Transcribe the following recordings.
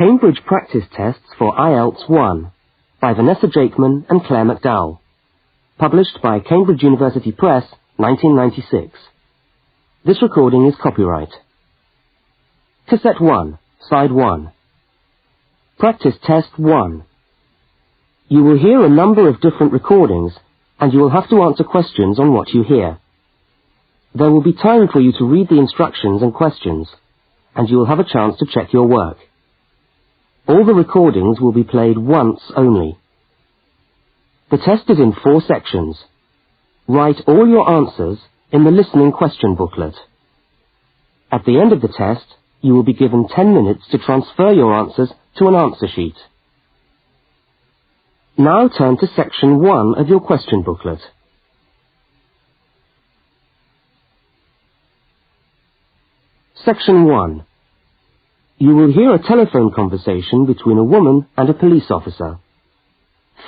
Cambridge Practice Tests for Ielts 1 by Vanessa Jakeman and Claire McDowell. Published by Cambridge University Press, 1996. This recording is copyright. Cassette 1, Side 1. Practice Test 1. You will hear a number of different recordings, and you will have to answer questions on what you hear. There will be time for you to read the instructions and questions, and you will have a chance to check your work. All the recordings will be played once only. The test is in 4 sections. Write all your answers in the listening question booklet. At the end of the test, you will be given 10 minutes to transfer your answers to an answer sheet. Now turn to section 1 of your question booklet. Section 1. You will hear a telephone conversation between a woman and a police officer.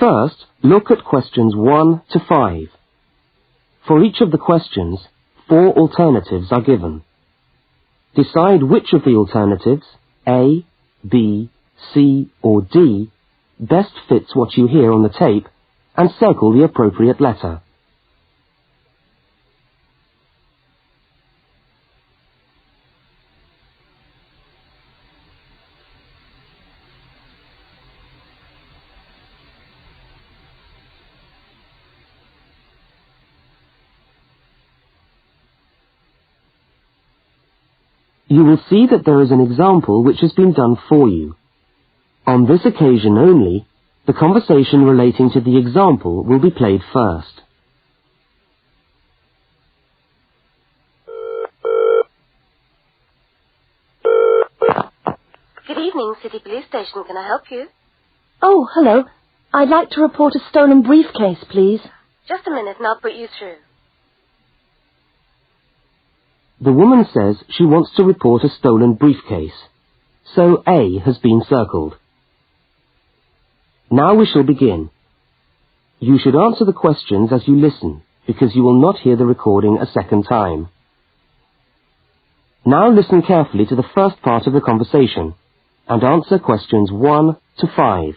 First, look at questions 1 to 5. For each of the questions, 4 alternatives are given. Decide which of the alternatives, A, B, C, or D, best fits what you hear on the tape, and circle the appropriate letter. You will see that there is an example which has been done for you. On this occasion only, the conversation relating to the example will be played first. Good evening, City Police Station. Can I help you? Oh, hello. I'd like to report a stolen briefcase, please. Just a minute and I'll put you through. The woman says she wants to report a stolen briefcase, so A has been circled. Now we shall begin. You should answer the questions as you listen, because you will not hear the recording a second time. Now listen carefully to the first part of the conversation, and answer questions 1 to 5.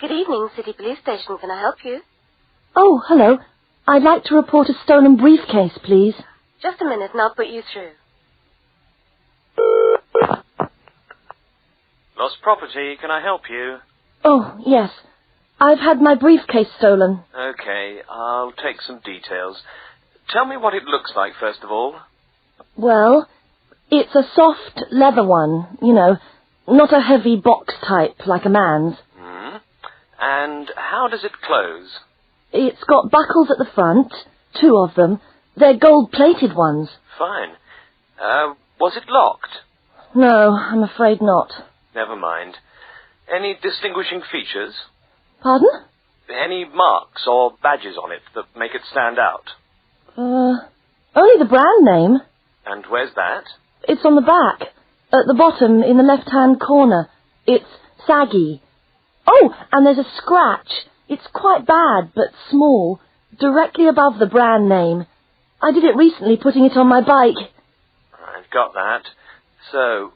Good evening, City Police Station. Can I help you? Oh, hello. I'd like to report a stolen briefcase, please. Just a minute and I'll put you through. Lost property, can I help you? Oh, yes. I've had my briefcase stolen. Okay, I'll take some details. Tell me what it looks like, first of all. Well, it's a soft leather one, you know, not a heavy box type like a man's. And how does it close? It's got buckles at the front, 2 of them. They're gold-plated ones. Fine. Was it locked? No, I'm afraid not. Never mind. Any distinguishing features? Pardon? Any marks or badges on it that make it stand out? Only the brand name. And where's that? It's on the back, at the bottom in the left-hand corner. It's saggy. Oh, and there's a scratch. It's quite bad, but small, directly above the brand name. I did it recently, putting it on my bike. I've got that. So,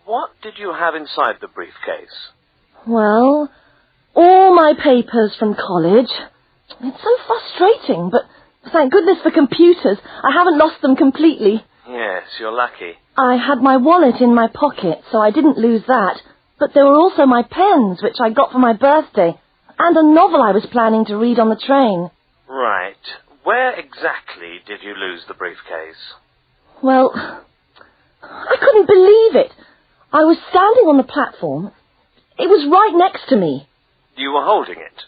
what did you have inside the briefcase? Well, all my papers from college. It's so frustrating, but thank goodness for computers. I haven't lost them completely. Yes, you're lucky. I had my wallet in my pocket, so I didn't lose that. But there were also my pens, which I got for my birthday, and a novel I was planning to read on the train. Right. Where exactly did you lose the briefcase? Well, I couldn't believe it. I was standing on the platform. It was right next to me. You were holding it?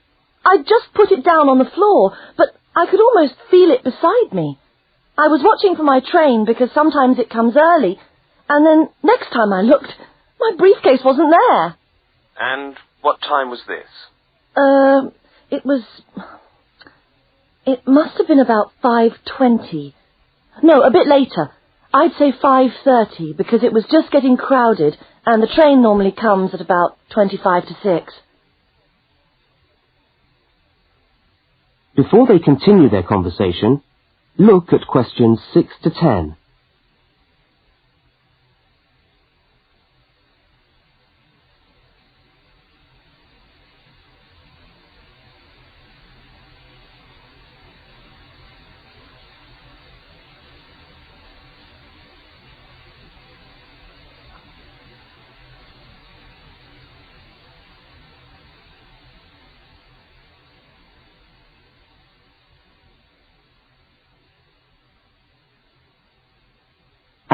I'd just put it down on the floor, but I could almost feel it beside me. I was watching for my train because sometimes it comes early, and then next time I looked, my briefcase wasn't there. And what time was this? It must have been about 5:20. No, a bit later. I'd say 5:30 because it was just getting crowded and the train normally comes at about 25 to 6. Before they continue their conversation, look at questions 6 to 10.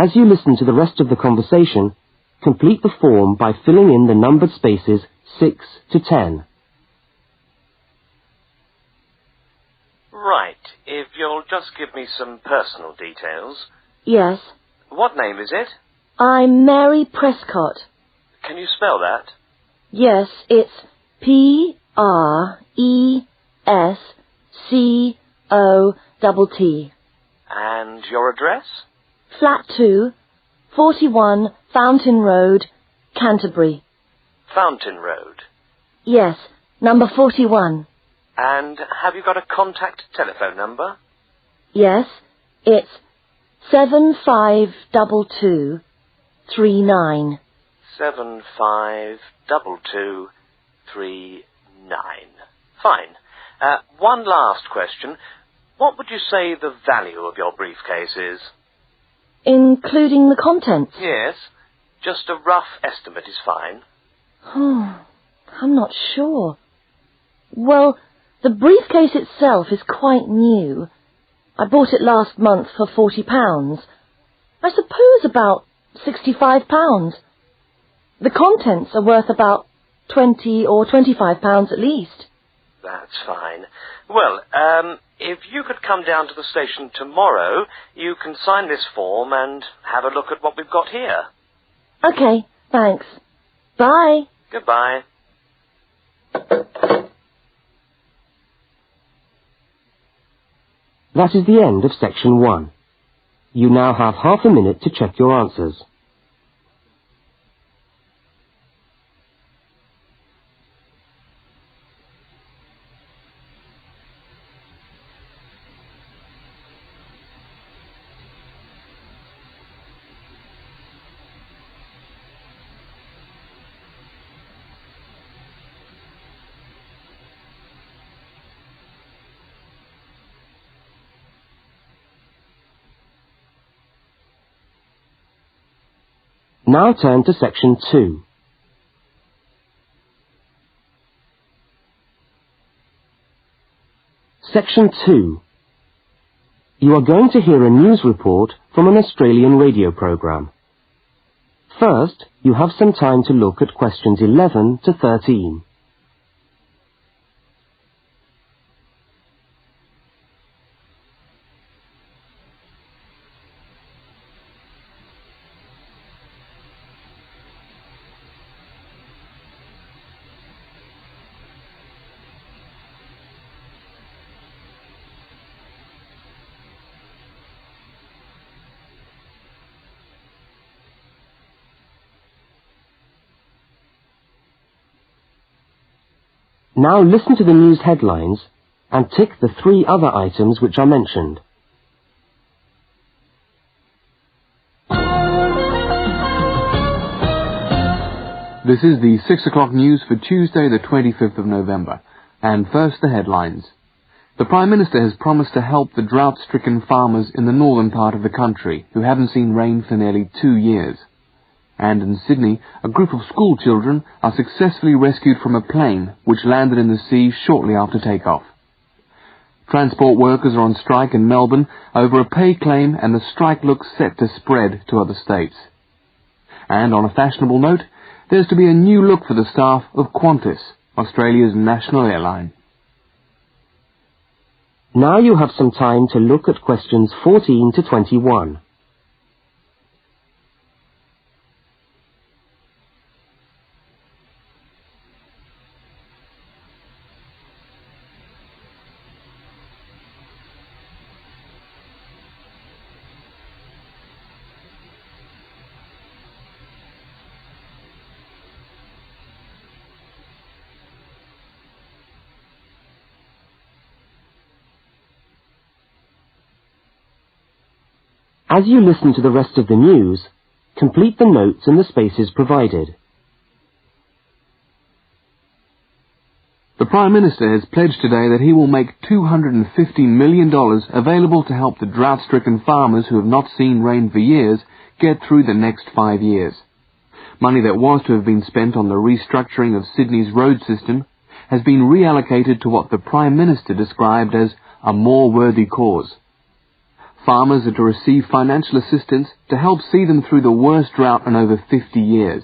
As you listen to the rest of the conversation, complete the form by filling in the numbered spaces 6 to 10. Right. If you'll just give me some personal details. Yes. What name is it? I'm Mary Prescott. Can you spell that? Yes, it's Prescott. And your address? Flat 2, 41 Fountain Road, Canterbury. Fountain Road. Yes, number 41. And have you got a contact telephone number? Yes, it's 752239. 752239. Fine. One last question. What would you say the value of your briefcase is? Including the contents? Yes. Just a rough estimate is fine. Oh, I'm not sure. Well, the briefcase itself is quite new. I bought it last month for £40. I suppose about £65. The contents are worth about £20 or £25 at least. That's fine. Well, if you could come down to the station tomorrow, you can sign this form and have a look at what we've got here. Okay, thanks. Bye. Goodbye. That is the end of section 1. You now have half a minute to check your answers. Now turn to section 2. Section 2. You are going to hear a news report from an Australian radio program. First, you have some time to look at questions 11 to 13. Now listen to the news headlines and tick the 3 other items which are mentioned. This is the 6 o'clock news for Tuesday the 25th of November. And first the headlines. The Prime Minister has promised to help the drought-stricken farmers in the northern part of the country who haven't seen rain for nearly 2 years. And in Sydney, a group of school children are successfully rescued from a plane which landed in the sea shortly after takeoff. Transport workers are on strike in Melbourne over a pay claim, and the strike looks set to spread to other states. And on a fashionable note, there's to be a new look for the staff of Qantas, Australia's national airline. Now you have some time to look at questions 14 to 21. As you listen to the rest of the news, complete the notes in the spaces provided. The Prime Minister has pledged today that he will make $250 million available to help the drought-stricken farmers who have not seen rain for years get through the next 5 years. Money that was to have been spent on the restructuring of Sydney's road system has been reallocated to what the Prime Minister described as a more worthy cause. Farmers are to receive financial assistance to help see them through the worst drought in over 50 years.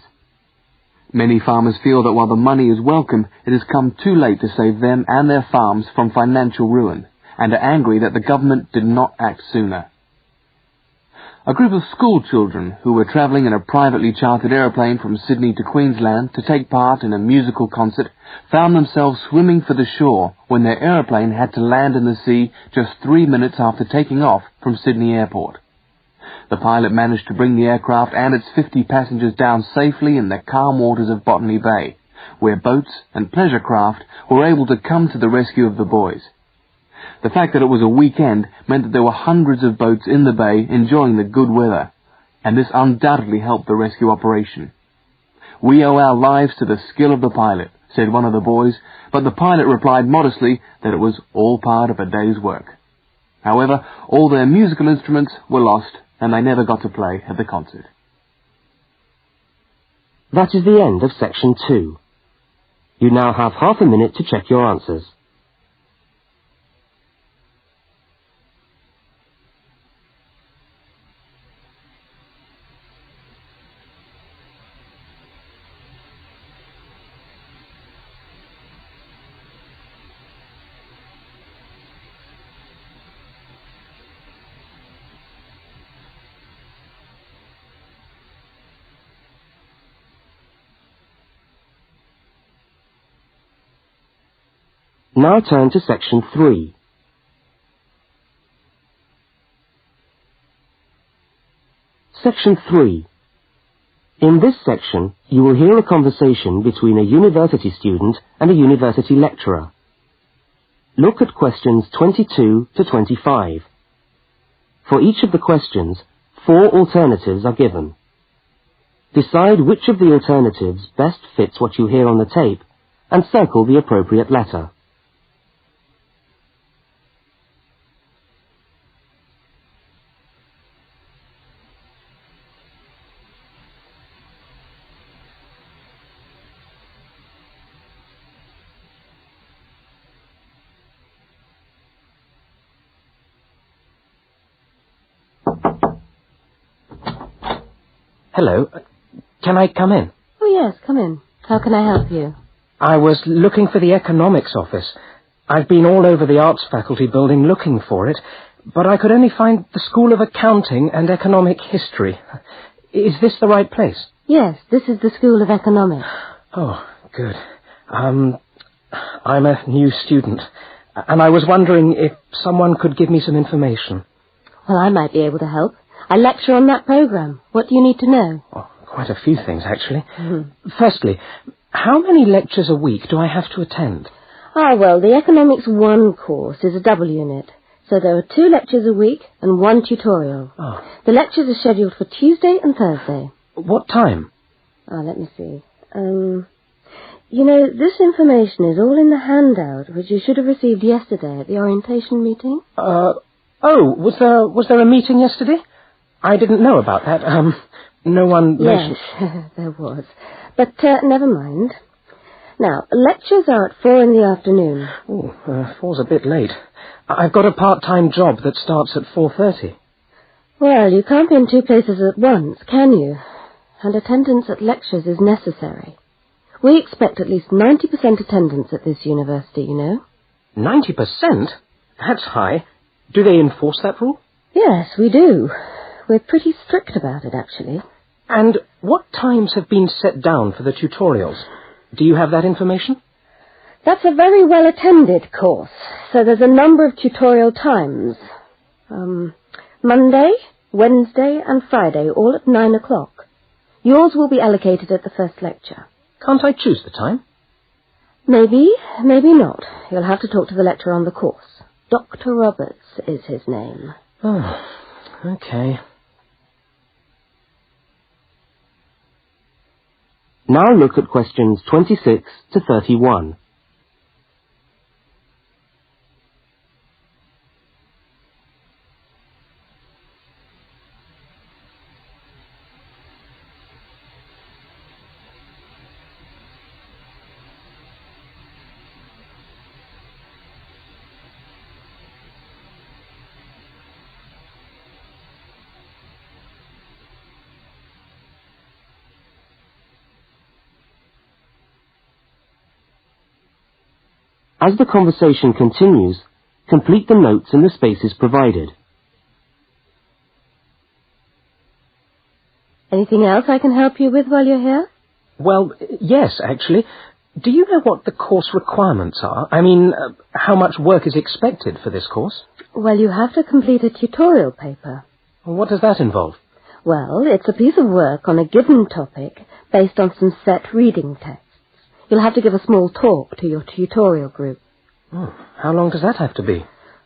Many farmers feel that while the money is welcome, it has come too late to save them and their farms from financial ruin, and are angry that the government did not act sooner. A group of school children who were travelling in a privately chartered aeroplane from Sydney to Queensland to take part in a musical concert found themselves swimming for the shore when their aeroplane had to land in the sea just 3 minutes after taking off from Sydney Airport. The pilot managed to bring the aircraft and its 50 passengers down safely in the calm waters of Botany Bay, where boats and pleasure craft were able to come to the rescue of the boys. The fact that it was a weekend meant that there were hundreds of boats in the bay enjoying the good weather, and this undoubtedly helped the rescue operation. "We owe our lives to the skill of the pilot," said one of the boys, but the pilot replied modestly that it was all part of a day's work. However, all their musical instruments were lost, and they never got to play at the concert. That is the end of section 2. You now have half a minute to check your answers. Now turn to section 3. Section 3. In this section, you will hear a conversation between a university student and a university lecturer. Look at questions 22 to 25. For each of the questions, 4 alternatives are given. Decide which of the alternatives best fits what you hear on the tape and circle the appropriate letter. Hello. Can I come in? Oh, yes, come in. How can I help you? I was looking for the economics office. I've been all over the arts faculty building looking for it, but I could only find the School of Accounting and Economic History. Is this the right place? Yes, this is the School of Economics. Oh, good. I'm a new student, and I was wondering if someone could give me some information. Well, I might be able to help. I lecture on that program. What do you need to know? Oh, quite a few things, actually. Firstly, how many lectures a week do I have to attend? Well, the Economics 1 course is a double unit. So there are 2 lectures a week and 1 tutorial. Oh. The lectures are scheduled for Tuesday and Thursday. What time? Let me see. This information is all in the handout, which you should have received yesterday at the orientation meeting. Was there a meeting yesterday? I didn't know about that. No one mentioned... Yes, there was. But never mind. Now, lectures are at 4 in the afternoon. 4's a bit late. I've got a part-time job that starts at 4:30. Well, you can't be in 2 places at once, can you? And attendance at lectures is necessary. We expect at least 90% attendance at this university, you know. 90%? That's high. Do they enforce that rule? Yes, we do. We're pretty strict about it, actually. And what times have been set down for the tutorials? Do you have that information? That's a very well-attended course, so there's a number of tutorial times. Monday, Wednesday, and Friday, all at 9 o'clock. Yours will be allocated at the first lecture. Can't I choose the time? Maybe, maybe not. You'll have to talk to the lecturer on the course. Dr. Roberts is his name. Oh, okay. Now look at questions 26 to 31. As the conversation continues, complete the notes in the spaces provided. Anything else I can help you with while you're here? Well, yes, actually. Do you know what the course requirements are? I mean, how much work is expected for this course? Well, you have to complete a tutorial paper. What does that involve? Well, it's a piece of work on a given topic based on some set reading texts. You'll have to give a small talk to your tutorial group. Oh, how long does that have to be?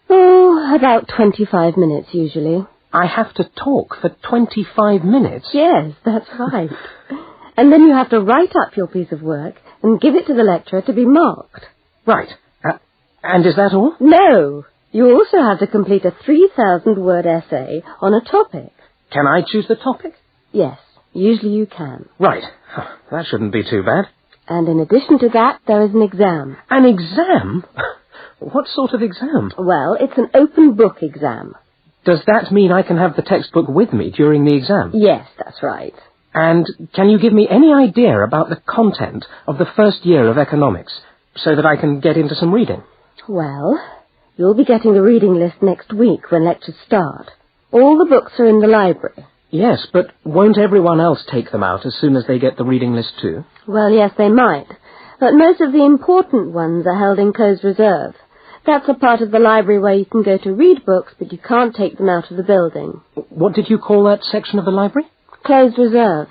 Oh, about 25 minutes usually. I have to talk for 25 minutes? Yes, that's right. And then you have to write up your piece of work and give it to the lecturer to be marked. Right. And is that all? No. You also have to complete a 3,000-word essay on a topic. Can I choose the topic? Yes, usually you can. Right. That shouldn't be too bad. And in addition to that, there is an exam. An exam? What sort of exam? Well, it's an open book exam. Does that mean I can have the textbook with me during the exam? Yes, that's right. And can you give me any idea about the content of the first year of economics, so that I can get into some reading? Well, you'll be getting the reading list next week when lectures start. All the books are in the library. Yes, but won't everyone else take them out as soon as they get the reading list too? Well, yes, they might. But most of the important ones are held in closed reserve. That's a part of the library where you can go to read books, but you can't take them out of the building. What did you call that section of the library? Closed reserve.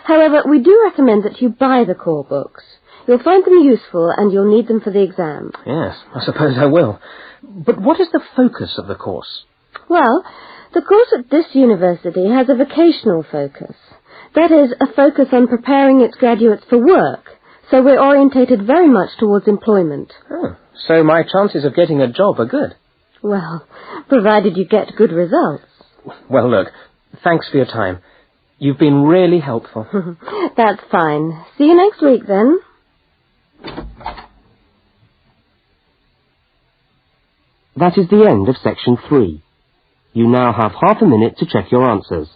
However, we do recommend that you buy the core books. You'll find them useful and you'll need them for the exam. Yes, I suppose I will. But what is the focus of the course? Well, the course at this university has a vocational focus. That is, a focus on preparing its graduates for work. So we're orientated very much towards employment. Oh, so my chances of getting a job are good? Well, provided you get good results. Well, look, thanks for your time. You've been really helpful. That's fine. See you next week, then. That is the end of section 3. You now have half a minute to check your answers.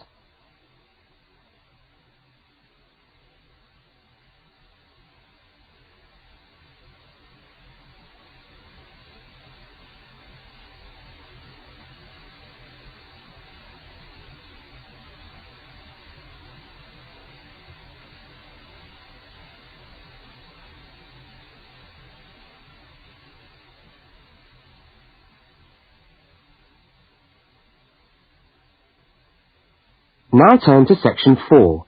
Now turn to section 4.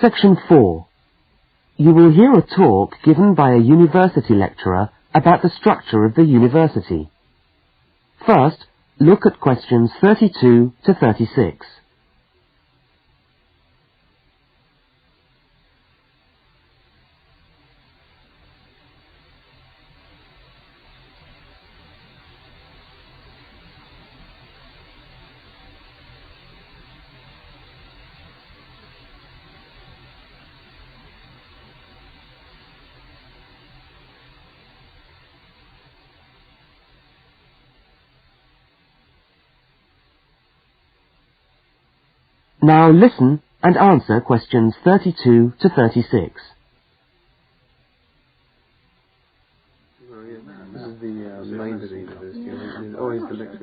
Section 4. You will hear a talk given by a university lecturer about the structure of the university. First, look at questions 32 to 36. Now listen and answer questions 32 to 36.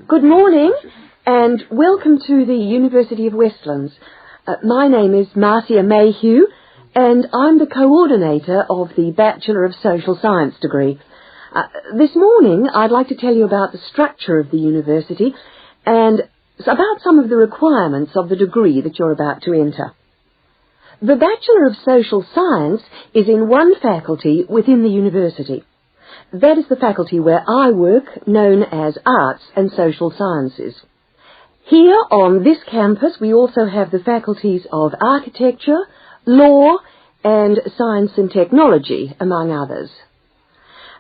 Good morning and welcome to the University of Westlands. My name is Marcia Mayhew and I'm the coordinator of the Bachelor of Social Science degree. This morning I'd like to tell you about the structure of the university and about some of the requirements of the degree that you're about to enter. The Bachelor of Social Science is in one faculty within the university. That is the faculty where I work, known as Arts and Social Sciences. Here on this campus we also have the faculties of architecture, law and science and technology, among others.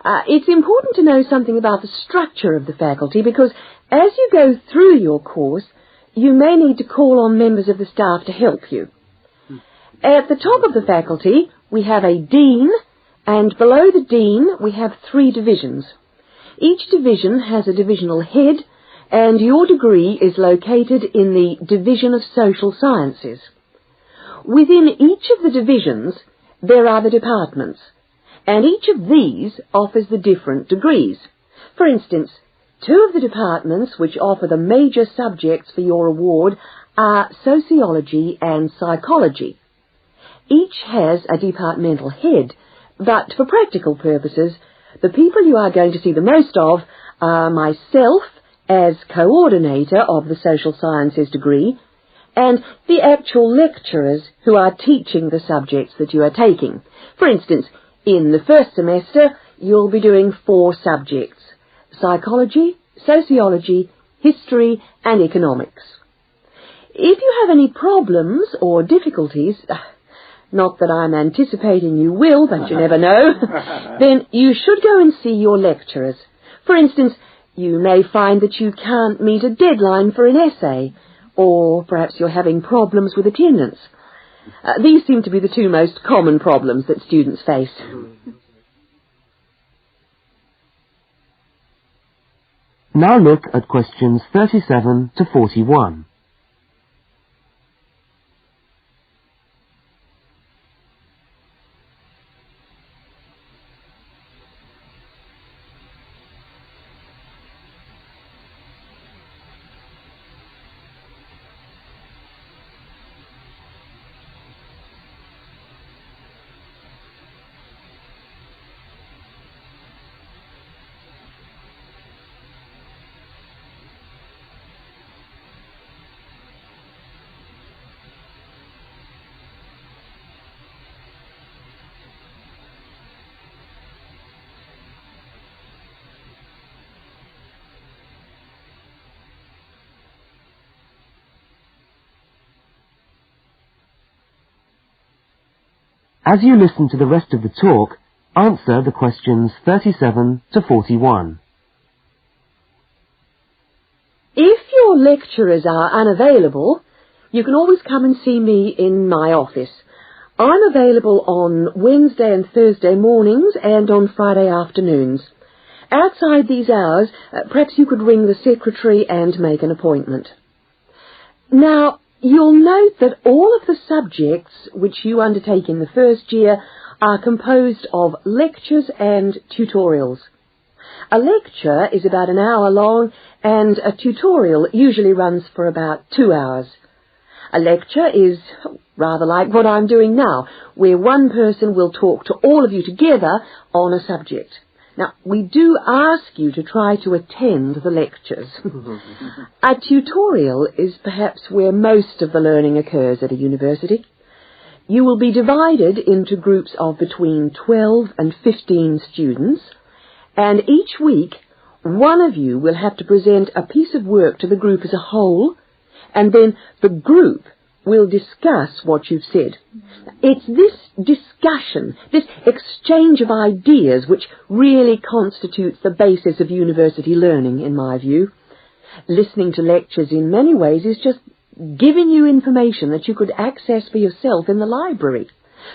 It's important to know something about the structure of the faculty because as you go through your course, you may need to call on members of the staff to help you. At the top of the faculty, we have a dean, and below the dean, we have 3 divisions. Each division has a divisional head, and your degree is located in the Division of Social Sciences. Within each of the divisions, there are the departments, and each of these offers the different degrees. For instance, 2 of the departments which offer the major subjects for your award are sociology and psychology. Each has a departmental head, but for practical purposes, the people you are going to see the most of are myself as coordinator of the social sciences degree, and the actual lecturers who are teaching the subjects that you are taking. For instance, in the first semester, you'll be doing 4 subjects: psychology, sociology, history, and economics. If you have any problems or difficulties, not that I'm anticipating you will, but you never know, then you should go and see your lecturers. For instance, you may find that you can't meet a deadline for an essay, or perhaps you're having problems with attendance. These seem to be the 2 most common problems that students face. Now look at questions 37 to 41. As you listen to the rest of the talk, answer the questions 37 to 41. If your lecturers are unavailable, you can always come and see me in my office. I'm available on Wednesday and Thursday mornings and on Friday afternoons. Outside these hours, perhaps you could ring the secretary and make an appointment. Now, you'll note that all of the subjects which you undertake in the first year are composed of lectures and tutorials. A lecture is about an hour long, and a tutorial usually runs for about 2 hours. A lecture is rather like what I'm doing now, where one person will talk to all of you together on a subject. Now, we do ask you to try to attend the lectures. A tutorial is perhaps where most of the learning occurs at a university. You will be divided into groups of between 12 and 15 students, and each week one of you will have to present a piece of work to the group as a whole, and then the group will discuss what you've said. It's this discussion, this exchange of ideas, which really constitutes the basis of university learning, in my view. Listening to lectures in many ways is just giving you information that you could access for yourself in the library.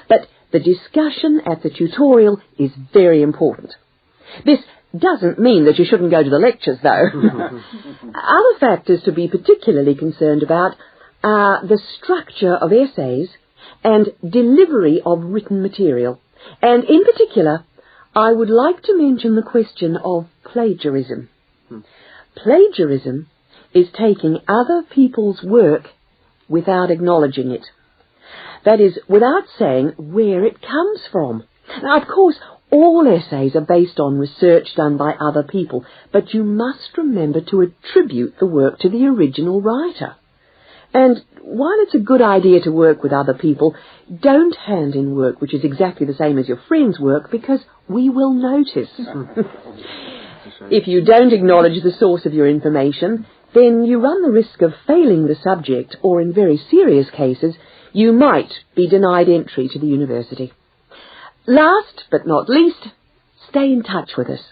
But the discussion at the tutorial is very important. This doesn't mean that you shouldn't go to the lectures, though. Other factors to be particularly concerned about are the structure of essays and delivery of written material. And in particular, I would like to mention the question of plagiarism. Plagiarism is taking other people's work without acknowledging it. That is, without saying where it comes from. Now, of course, all essays are based on research done by other people, but you must remember to attribute the work to the original writer. And while it's a good idea to work with other people, don't hand in work which is exactly the same as your friend's work, because we will notice. If you don't acknowledge the source of your information, then you run the risk of failing the subject, or in very serious cases, you might be denied entry to the university. Last but not least, stay in touch with us.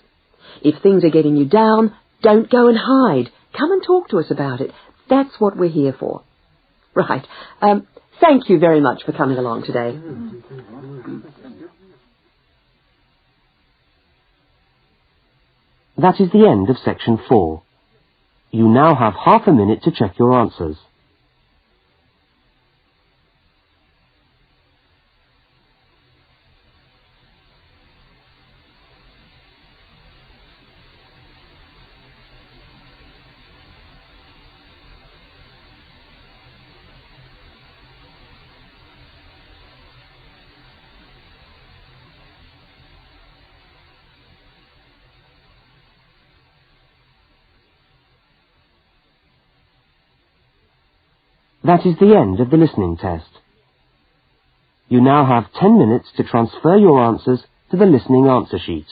If things are getting you down, don't go and hide. Come and talk to us about it. That's what we're here for. Right. Thank you very much for coming along today. That is the end of section 4. You now have half a minute to check your answers. That is the end of the listening test. You now have 10 minutes to transfer your answers to the listening answer sheet.